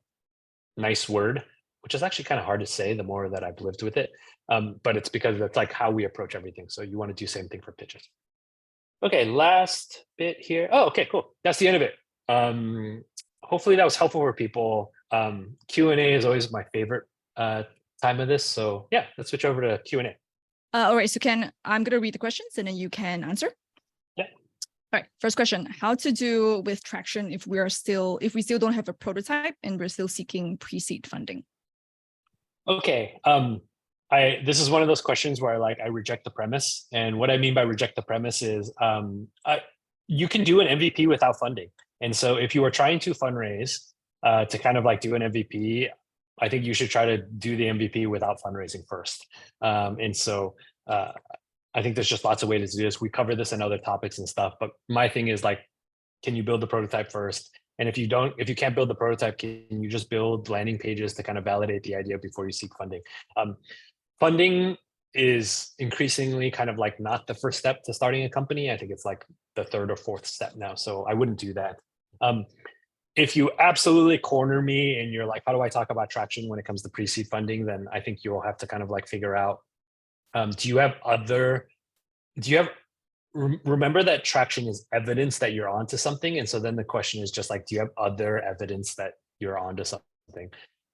nice word, which is actually kind of hard to say the more that I've lived with it. But it's because that's like how we approach everything. So you want to do same thing for pitches. Okay, last bit here. Oh, okay, cool. That's the end of it. Hopefully that was helpful for people. Q&A is always my favorite time of this. So yeah, let's switch over to Q&A. All right, so I'm going to read the questions and then you can answer. Yeah. All right, first question, how to do with traction if we still don't have a prototype and we're still seeking pre-seed funding? Okay, this is one of those questions where I reject the premise. And what I mean by reject the premise is you can do an MVP without funding. And so if you are trying to fundraise to kind of like do an MVP, I think you should try to do the MVP without fundraising first. And so I think there's just lots of ways to do this. We cover this in other topics and stuff, but my thing is like, can you build the prototype first? And if you can't build the prototype, can you just build landing pages to kind of validate the idea before you seek funding? Funding is increasingly kind of like not the first step to starting a company. I think it's like the third or fourth step now. So I wouldn't do that. If you absolutely corner me and you're like, how do I talk about traction when it comes to pre-seed funding? Then I think you'll have to kind of like figure out, remember that traction is evidence that you're onto something. And so then the question is just like, do you have other evidence that you're onto something?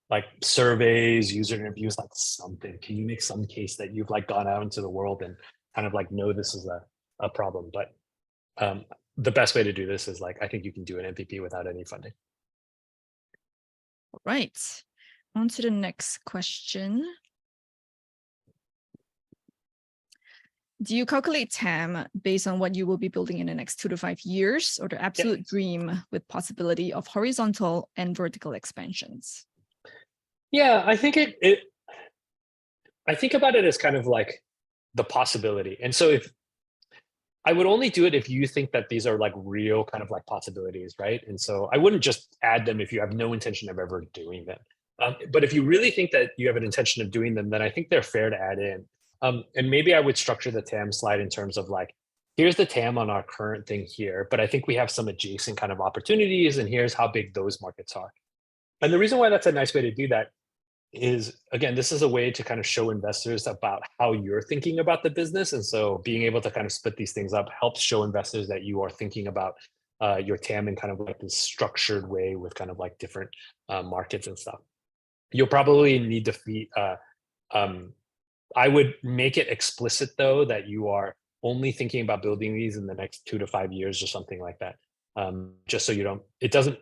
Like surveys, user interviews, like something. Can you make some case that you've like gone out into the world and kind of like know this is a problem? But the best way to do this is like, I think you can do an MVP without any funding. All right. On to the next question. Do you calculate TAM based on what you will be building in the next 2 to 5 years, or the absolute dream with possibility of horizontal and vertical expansions? Yeah, I think I think about it as kind of like the possibility. And so if I would only do it if you think that these are like real kind of like possibilities, right? And so I wouldn't just add them if you have no intention of ever doing them. But if you really think that you have an intention of doing them, then I think they're fair to add in. And maybe I would structure the TAM slide in terms of like, here's the TAM on our current thing here, but I think we have some adjacent kind of opportunities, and here's how big those markets are. And the reason why that's a nice way to do that is, again, this is a way to kind of show investors about how you're thinking about the business. And so being able to kind of split these things up helps show investors that you are thinking about your TAM in kind of like this structured way with kind of like different markets and stuff. You'll probably need to feed, I would make it explicit though, that you are only thinking about building these in the next 2 to 5 years or something like that. Just so you don't, it doesn't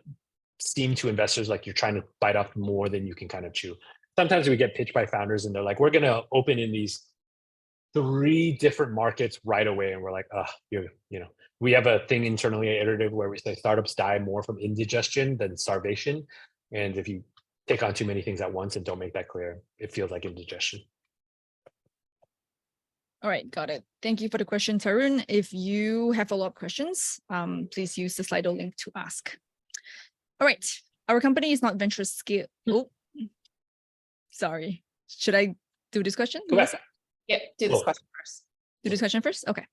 seem to investors like you're trying to bite off more than you can kind of chew. Sometimes we get pitched by founders and they're like, we're going to open in these 3 different markets right away. And we're like, oh, you know, we have a thing internally at Iterative where we say startups die more from indigestion than starvation. And if you take on too many things at once and don't make that clear, it feels like indigestion. All right, got it. Thank you for the question, Tarun. If you have follow-up questions, please use the Slido link to ask. All right, our company is not venture scale. Oh, sorry. Should I do this question? Go back. Yep, do this question first. Do this question first? Okay.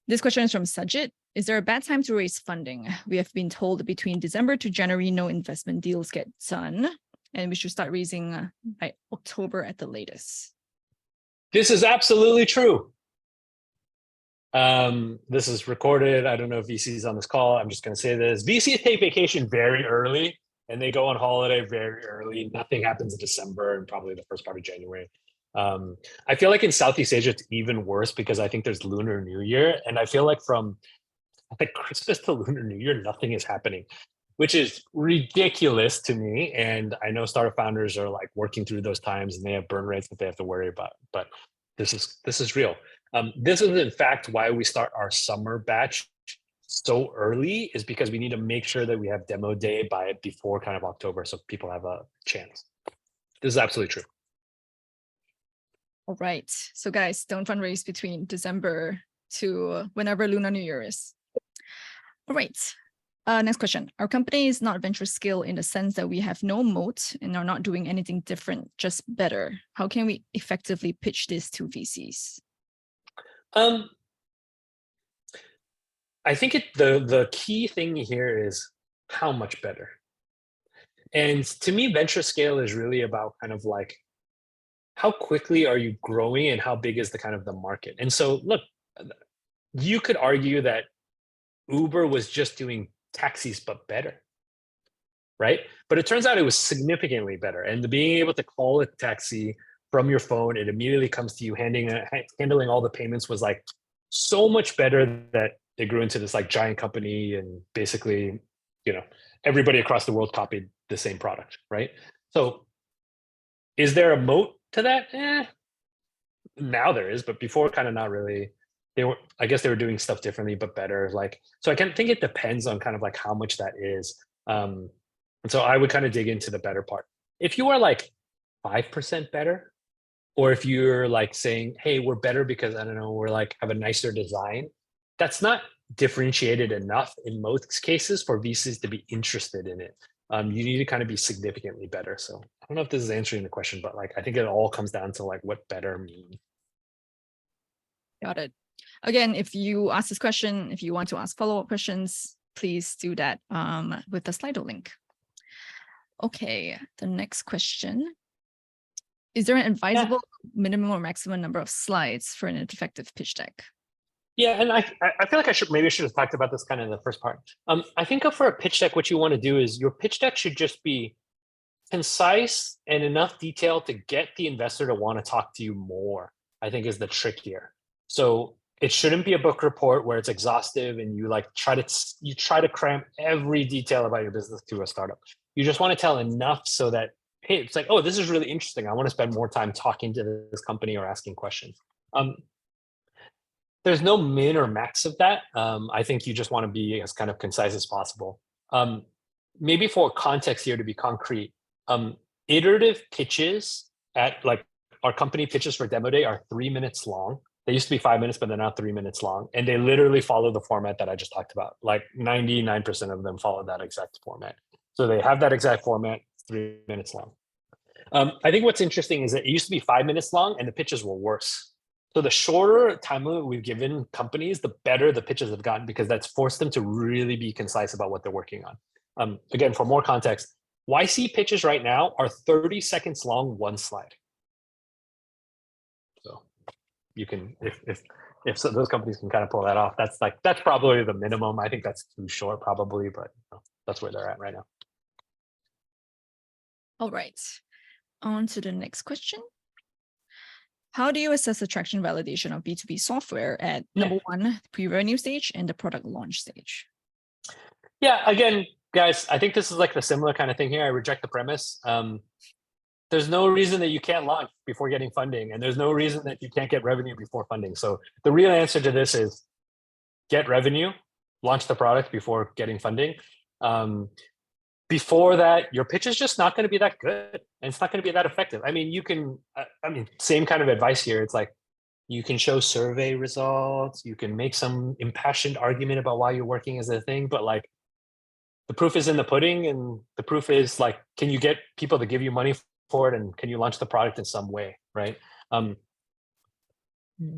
This question is from Sajid. Is there a bad time to raise funding? We have been told between December to January, no investment deals get done, and we should start raising by October at the latest. This is absolutely true. This is recorded. I don't know if VC's on this call. I'm just going to say this. VCs take vacation very early and they go on holiday very early. Nothing happens in December and probably the first part of January. I feel like in Southeast Asia, it's even worse because I think there's Lunar New Year. And I feel like from like Christmas to Lunar New Year, nothing is happening, which is ridiculous to me. And I know startup founders are like working through those times and they have burn rates that they have to worry about, but this is real. This is in fact why we start our summer batch so early, is because we need to make sure that we have demo day before kind of October so people have a chance. This is absolutely true. All right. So guys, don't fundraise between December to whenever Lunar New Year is. All right. Next question. Our company is not venture scale in the sense that we have no moat and are not doing anything different, just better. How can we effectively pitch this to VCs? I think the key thing here is how much better. And to me, venture scale is really about kind of like, how quickly are you growing and how big is the kind of the market? And so look, you could argue that Uber was just doing taxis, but better, right? But it turns out it was significantly better. And being able to call a taxi from your phone, it immediately comes to you, handling all the payments was like so much better that it grew into this like giant company. And basically, you know, everybody across the world copied the same product, right? So is there a moat to that? Now there is, but before kind of not really. I guess they were doing stuff differently, but better. Like, so I can think it depends on kind of like how much that is. And so I would kind of dig into the better part. If you are like 5% better, or if you're like saying, hey, we're better because, I don't know, we're like have a nicer design, that's not differentiated enough in most cases for VCs to be interested in it. You need to kind of be significantly better. So I don't know if this is answering the question, but like, I think it all comes down to like what better means. Got it. Again, if you ask this question, if you want to ask follow-up questions, please do that with the Slido link. Okay, the next question. Is there an advisable minimum or maximum number of slides for an effective pitch deck? Yeah, and I feel like I should have talked about this kind of in the first part. I think for a pitch deck, what you want to do is your pitch deck should just be concise and enough detail to get the investor to want to talk to you more, I think is the trick here. So It shouldn't be a book report where it's exhaustive and you like try to cram every detail about your business to a startup. You just want to tell enough so that, hey, it's like, oh, this is really interesting. I want to spend more time talking to this company or asking questions. There's no min or max of that. I think you just want to be as kind of concise as possible. Maybe for context here to be concrete, iterative pitches at like our company pitches for demo day are 3 minutes long. They used to be 5 minutes, but they're now 3 minutes long. And they literally follow the format that I just talked about. Like 99% of them follow that exact format. So they have that exact format, 3 minutes long. I think what's interesting is that it used to be 5 minutes long and the pitches were worse. So the shorter time limit we've given companies, the better the pitches have gotten because that's forced them to really be concise about what they're working on. Again, for more context, YC pitches right now are 30 seconds long, one slide. So you can, if so, those companies can kind of pull that off, that's probably the minimum. I think that's too short probably, but that's where they're at right now. All right, on to the next question. How do you assess the traction validation of B2B software at number one, pre-revenue stage and the product launch stage? Yeah, again, guys, I think this is like the similar kind of thing here. I reject the premise. There's no reason that you can't launch before getting funding, and there's no reason that you can't get revenue before funding. So the real answer to this is get revenue, launch the product before getting funding. Before that, your pitch is just not going to be that good, and it's not going to be that effective. I mean, you can, same kind of advice here. It's like, you can show survey results, you can make some impassioned argument about why you're working as a thing, but like, the proof is in the pudding, and the proof is like, can you get people to give you money for it, and can you launch the product in some way, right?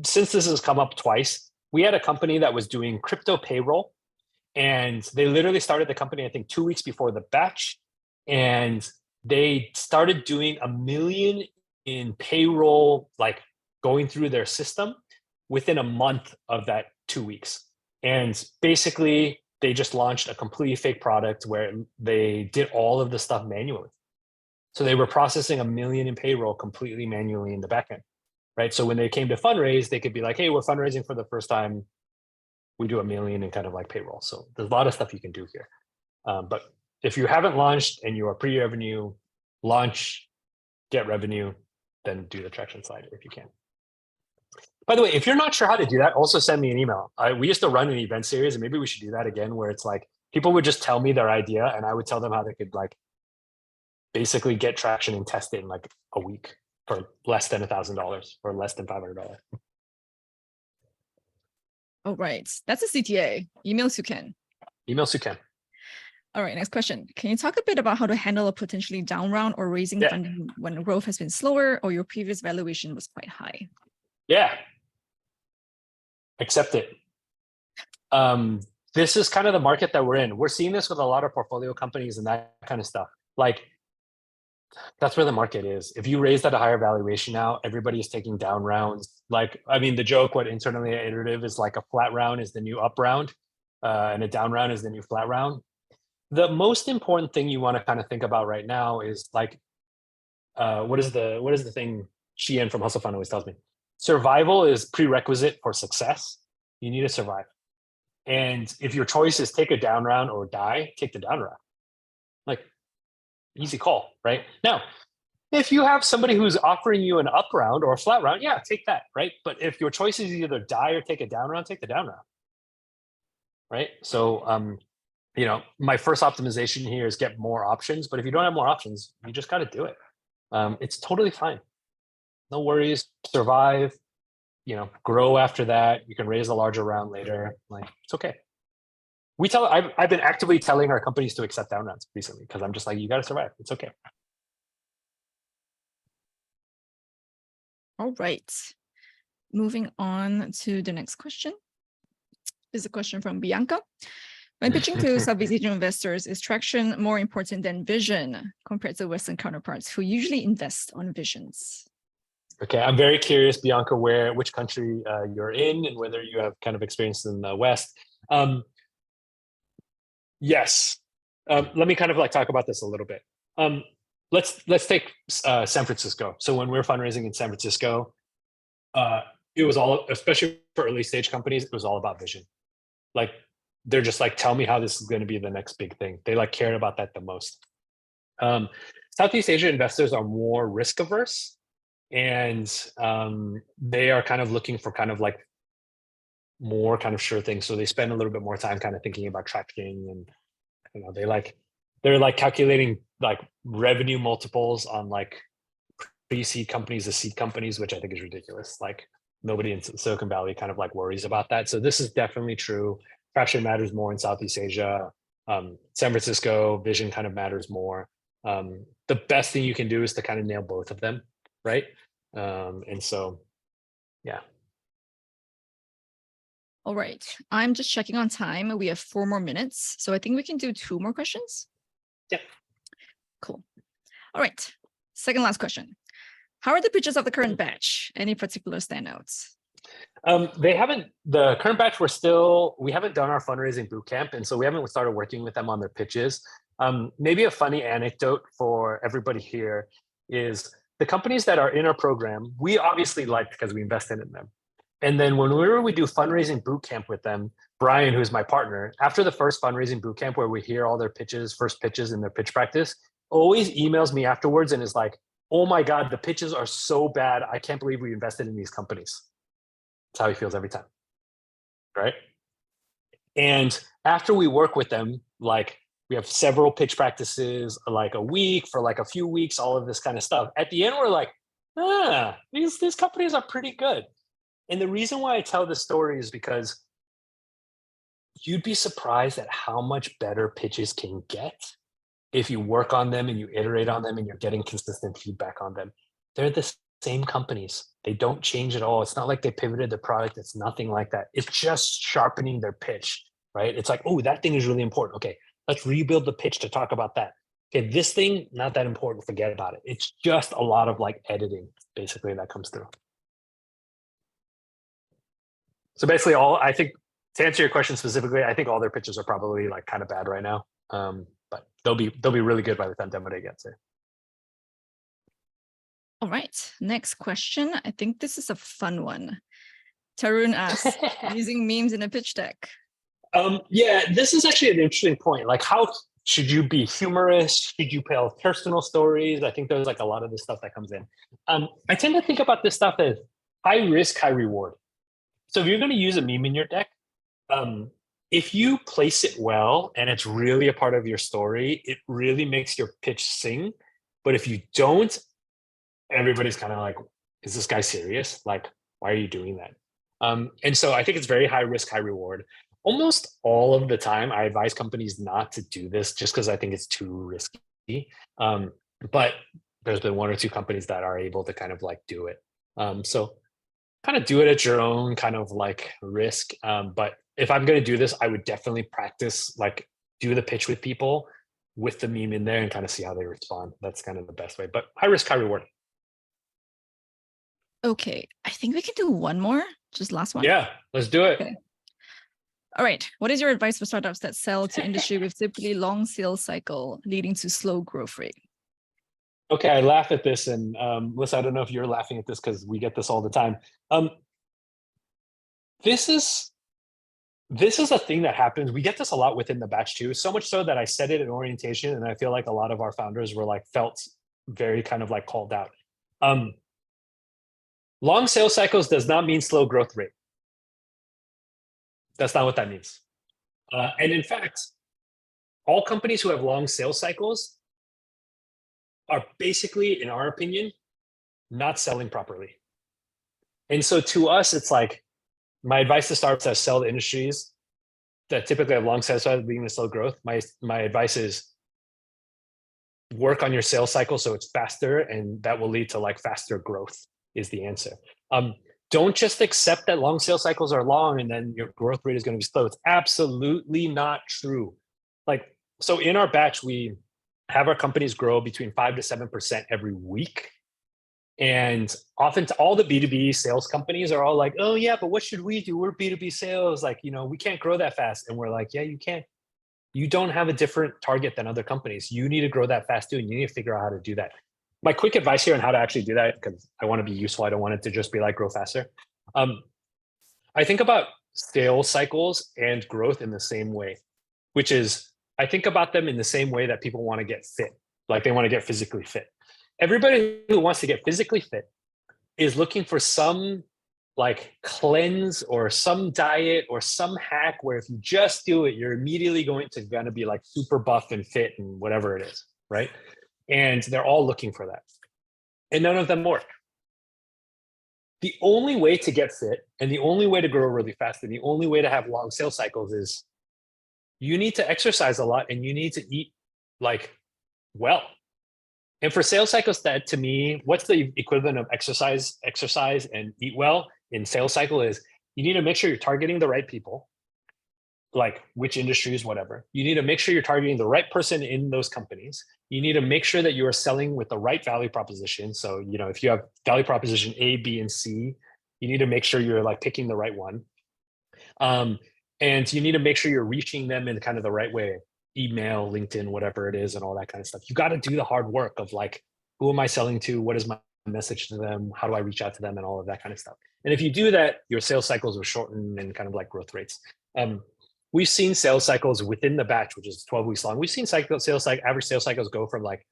Since this has come up twice, we had a company that was doing crypto payroll, and they literally started the company, I think 2 weeks before the batch, and they started doing $1 million in payroll, like going through their system within a month of that 2 weeks. And basically, they just launched a completely fake product where they did all of the stuff manually. So they were processing $1 million in payroll completely manually in the backend, right? So when they came to fundraise, they could be like, hey, we're fundraising for the first time. We do $1 million in kind of like payroll. So there's a lot of stuff you can do here. But if you haven't launched and you are pre-revenue, launch, get revenue, then do the traction side if you can. By the way, if you're not sure how to do that, also send me an email. We used to run an event series, and maybe we should do that again, where it's like people would just tell me their idea and I would tell them how they could like basically get traction and test it in like a week for less than $1,000 or less than $500. All right, that's a CTA. Email Hsu Ken. Email Hsu Ken. All right, next question. Can you talk a bit about how to handle a potentially down round or raising funding when growth has been slower or your previous valuation was quite high? Yeah. Accept it. This is kind of the market that we're in. We're seeing this with a lot of portfolio companies and that kind of stuff. Like, that's where the market is. If you raise at a higher valuation now, everybody is taking down rounds. Like, I mean, the joke, what internally at Iterative is like a flat round is the new up round, and a down round is the new flat round. The most important thing you want to kind of think about right now is like, what is the thing Xian from Hustle Fund always tells me? Survival is prerequisite for success. You need to survive. And if your choice is take a down round or die, take the down round. Like, easy call, right? Now, if you have somebody who's offering you an up round or a flat round, yeah, take that, right? But if your choice is either die or take a down round, take the down round, right? So, you know, my first optimization here is get more options, but if you don't have more options, you just got to do it. It's totally fine. No worries, survive, you know, grow after that. You can raise a larger round later. Like, it's okay. I've been actively telling our companies to accept down rounds recently because I'm just like, you got to survive. It's okay. All right. Moving on to the next question. This is a question from Bianca. When pitching to Southeast Asian investors, is traction more important than vision compared to Western counterparts who usually invest on visions? Okay, I'm very curious, Bianca, which country you're in and whether you have kind of experience in the West. Yes, let me kind of like talk about this a little bit. Let's take San Francisco. So when we're fundraising in San Francisco, it was all, especially for early stage companies, it was all about vision. Like, they're just like, tell me how this is going to be the next big thing. They like cared about that the most. Southeast Asia investors are more risk averse, and they are kind of looking for kind of like more kind of sure things. So they spend a little bit more time kind of thinking about tracking, and you know, they're like calculating like revenue multiples on like pre-seed companies to seed companies, which I think is ridiculous. Like, nobody in Silicon Valley kind of like worries about that. So this is definitely true. Traction matters more in Southeast Asia. San Francisco vision kind of matters more. The best thing you can do is to kind of nail both of them, right? And so, yeah. All right. I'm just checking on time. We have 4 more minutes. So I think we can do 2 more questions. Yeah. Cool. All right. Second last question. How are the pitches of the current batch? Any particular standouts? The current batch, we haven't done our fundraising bootcamp. And so we haven't started working with them on their pitches. Maybe a funny anecdote for everybody here is the companies that are in our program, we obviously like because we invested in them. And then whenever we do fundraising bootcamp with them, Brian, who's my partner, after the first fundraising bootcamp where we hear all their pitches, first pitches in their pitch practice, always emails me afterwards and is like, oh my God, the pitches are so bad. I can't believe we invested in these companies. That's how he feels every time, right? And after we work with them, like we have several pitch practices, like a week for like a few weeks, all of this kind of stuff. At the end, we're like, these companies are pretty good. And the reason why I tell this story is because you'd be surprised at how much better pitches can get if you work on them and you iterate on them and you're getting consistent feedback on them. They're the same companies. They don't change at all. It's not like they pivoted the product. It's nothing like that. It's just sharpening their pitch, right? It's like, oh, that thing is really important. Okay, let's rebuild the pitch to talk about that. Okay, this thing, not that important. Forget about it. It's just a lot of like editing, basically, that comes through. So basically, I think to answer your question specifically, I think all their pitches are probably like kind of bad right now. But they'll be really good by the time demo day gets there. All right. Next question. I think this is a fun one. Tarun asks, using memes in a pitch deck. Yeah, this is actually an interesting point. Like, how should you be humorous? Should you tell personal stories? I think there's like a lot of this stuff that comes in. I tend to think about this stuff as high risk, high reward. So if you're going to use a meme in your deck, if you place it well and it's really a part of your story, it really makes your pitch sing. But if you don't, everybody's kind of like, is this guy serious? Like, why are you doing that? And so I think it's very high risk, high reward. Almost all of the time, I advise companies not to do this just because I think it's too risky. But there's been 1 or 2 companies that are able to kind of like do it. So kind of do it at your own kind of like risk. But if I'm going to do this, I would definitely practice, like do the pitch with people with the meme in there and kind of see how they respond. That's kind of the best way, but high risk, high reward. Okay. I think we can do one more, just last one. Yeah, let's do it. Okay. All right. What is your advice for startups that sell to industry with typically long sales cycle leading to slow growth rate? Okay, I laugh at this, and Melissa, I don't know if you're laughing at this because we get this all the time. This is a thing that happens. We get this a lot within the batch too, so much so that I said it in orientation, and I feel like a lot of our founders were like felt very kind of like called out. Long sales cycles does not mean slow growth rate. That's not what that means. And in fact, all companies who have long sales cycles are basically, in our opinion, not selling properly. And so to us, it's like, my advice to startups that sell to industries that typically have long sales cycles leading to slow growth, my advice is work on your sales cycle so it's faster, and that will lead to like faster growth is the answer. Don't just accept that long sales cycles are long and then your growth rate is going to be slow. It's absolutely not true. Like, so in our batch, we have our companies grow between 5 to 7% every week. And often all the B2B sales companies are all like, oh yeah, but what should we do? We're B2B sales. Like, we can't grow that fast. And we're like, yeah, you can. You don't have a different target than other companies. You need to grow that fast too. And you need to figure out how to do that. My quick advice here on how to actually do that, because I want to be useful. I don't want it to just be like grow faster. I think about sales cycles and growth in the same way, which is I think about them in the same way that people want to get fit, like they want to get physically fit. Everybody who wants to get physically fit is looking for some like cleanse or some diet or some hack where if you just do it, you're immediately going to be like super buff and fit and whatever it is, right? And they're all looking for that. And none of them work. The only way to get fit and the only way to grow really fast and the only way to have long sales cycles is you need to exercise a lot and you need to eat like well. And for sales cycles, that to me, what's the equivalent of exercise and eat well in sales cycle is you need to make sure you're targeting the right people, like which industries, whatever. You need to make sure you're targeting the right person in those companies. You need to make sure that you are selling with the right value proposition. So, you know, if you have value proposition A, B, and C, you need to make sure you're like picking the right one. And you need to make sure you're reaching them in kind of the right way, email, LinkedIn, whatever it is, and all that kind of stuff. You got to do the hard work of like, who am I selling to? What is my message to them? How do I reach out to them and all of that kind of stuff? And if you do that, your sales cycles will shorten and kind of like growth rates. We've seen sales cycles within the batch, which is 12 weeks long. We've seen average sales cycles go from like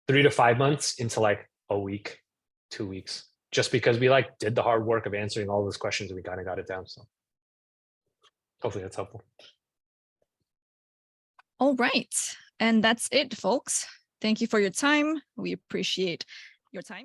3 to 5 months into like a week, 2 weeks, just because we like did the hard work of answering all those questions and we kind of got it down. So hopefully that's helpful. All right. And that's it, folks. Thank you for your time. We appreciate your time.